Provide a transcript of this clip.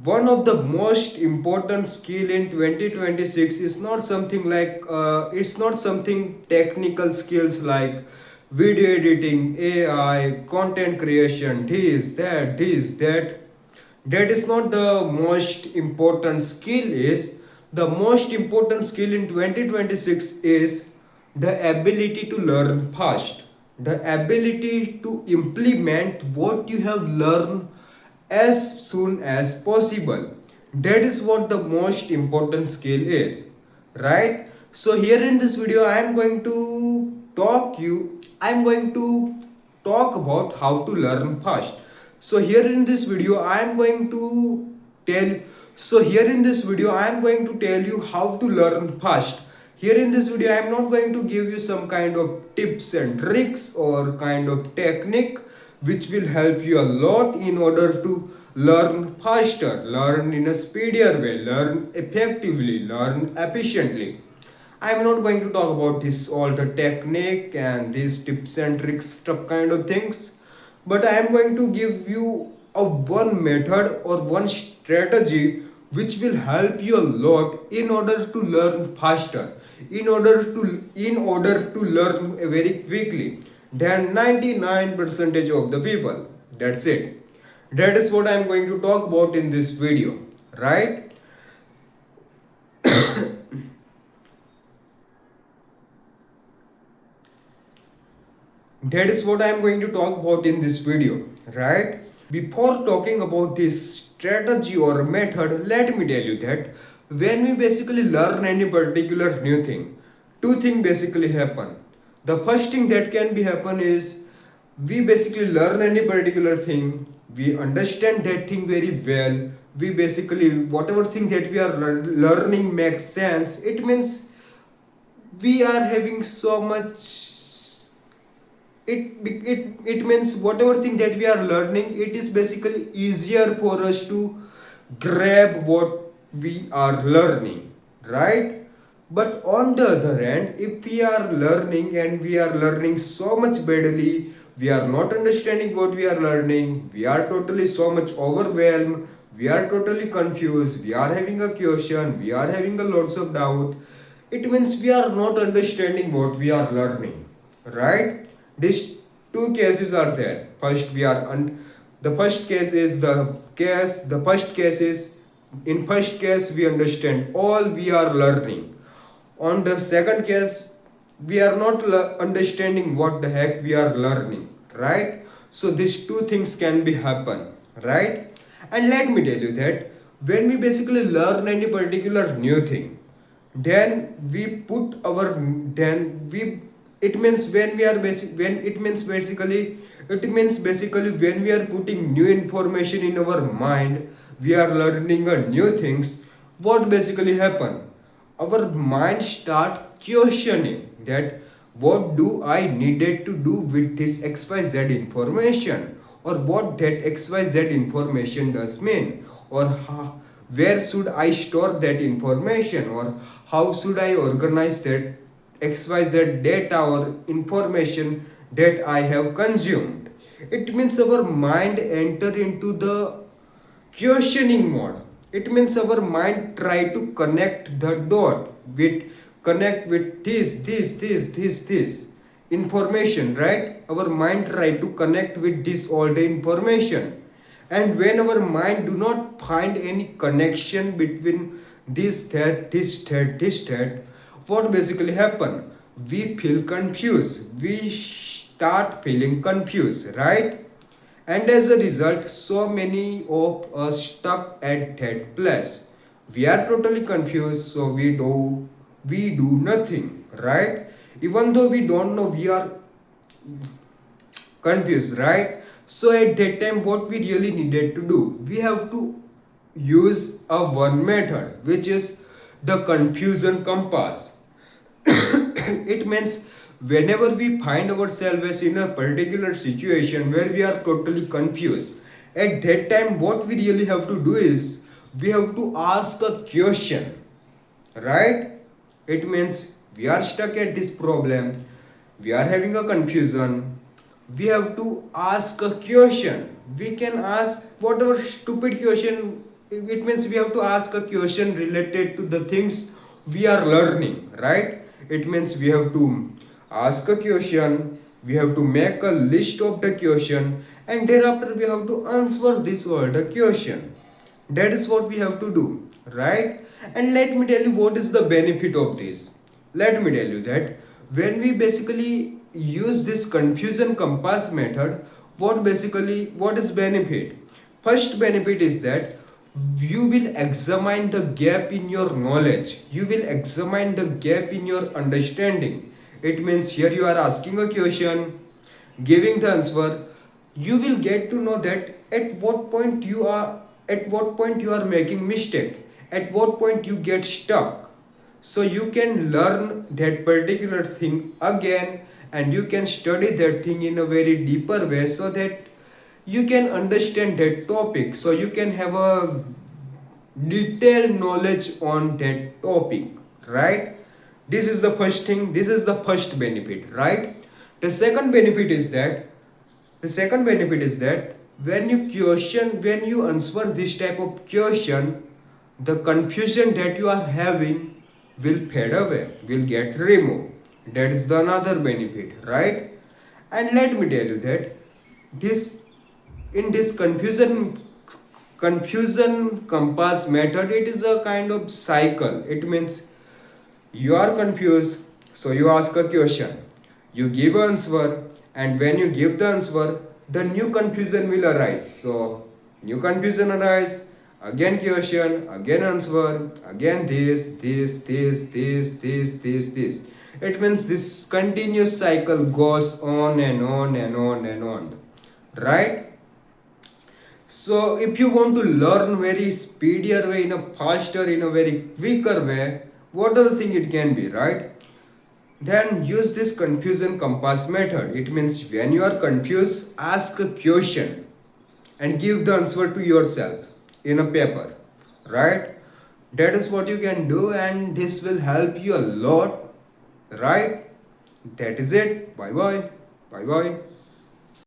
One of the most important skill in 2026 is not something like it's not something technical skills like video editing, AI, content creation, this that that is not the most important skill. Is the most important skill in 2026 is the ability to learn fast, the ability to implement what you have learned as soon as possible. That is what the most important skill is, right? So here in this video I am going to talk about how to learn fast. So here in this video I am going to tell here in this video I am going to tell you how to learn fast. Here in this video I am not going to give you some kind of tips and tricks or kind of technique which will help you a lot in order to learn faster, learn in a speedier way, learn effectively, learn efficiently. I am not going to talk about this all the technique and these tips and tricks stuff kind of things, but I am going to give you a one method or one strategy which will help you a lot in order to learn faster, in order to learn very quickly than 99% of the people. That's it. That is what I am going to talk about in this video, right? That is what I am going to talk about in this video, right? Before talking about this strategy or method, let me tell you that when we basically learn any particular new thing, two things basically happen. The first thing that can be happen is we basically learn any particular thing, we understand that thing very well, we basically whatever thing that we are learning makes sense. It means we are having so much it means whatever thing that we are learning, it is basically easier for us to grab what we are learning, right? But on the other hand, if we are learning and we are learning so much badly, we are not understanding what we are learning, we are totally so much overwhelmed, we are totally confused, we are having a question, we are having a lots of doubt, it means we are not understanding what we are learning, right? These two cases are there. First we are the first case is the first case is, in first case we understand all we are learning. On the second case we are not understanding what the heck we are learning, right? So these two things can be happen, right? And let me tell you that when we basically learn any particular new thing, then we put our then we it means when we are basic when it means basically when we are putting new information in our mind, we are learning a new things. What basically happen, our mind start questioning that what do I needed to do with this xyz information, or what that xyz information does mean, or where should I store that information, or how should I organize that xyz data or information that I have consumed. It means our mind enter into the questioning mode. It means our mind try to connect the dot with connect with this information, right? Our mind try to connect with this all the information, and when our mind do not find any connection between this that what basically happen, we feel confused, we start feeling confused, right? And as a result, so many of us stuck at that place. We are totally confused, so we do nothing, right? Even though we don't know, we are confused, right? So at that time, what we really needed to do, we have to use a one method, which is the confusion compass. It means whenever we find ourselves in a particular situation where we are totally confused, at that time what we really have to do is we have to ask a question, right? It means we are stuck at this problem, we are having a confusion, we have to ask a question. We can ask whatever stupid question it means we have to ask a question related to the things we are learning, right? It means we have to ask a question, we have to make a list of the question, and thereafter we have to answer this all the question. That is what we have to do, right? And let me tell you what is the benefit of this. Let me tell you that when we basically use this confusion compass method, what is benefit? First benefit is that you will examine the gap in your knowledge, you will examine the gap in your understanding. It means here you are asking a question, giving the answer, you will get to know that at what point you are making mistake, at what point you get stuck, so you can learn that particular thing again, and you can study that thing in a very deeper way, so that you can understand that topic, so you can have a detailed knowledge on that topic, right? This is the first thing, this is the first benefit, right? the second benefit is that the second benefit is that when you answer this type of question, the confusion that you are having will fade away, will get removed. That is the another benefit, right? And let me tell you that this in this confusion compass method, it is a kind of cycle. It means you are confused, so you ask a question, you give answer, and when you give the answer, the new confusion will arise. So new confusion arise, again question, again answer, again this. It means this continuous cycle goes on and on and on and on, right? So if you want to learn very speedier way, in a faster, in a very quicker way, whatever thing it can be, right? Then use this confusion compass method. It means when you are confused, ask a question and give the answer to yourself in a paper, right? That is what you can do, and this will help you a lot, right? That is it. Bye bye. Bye bye.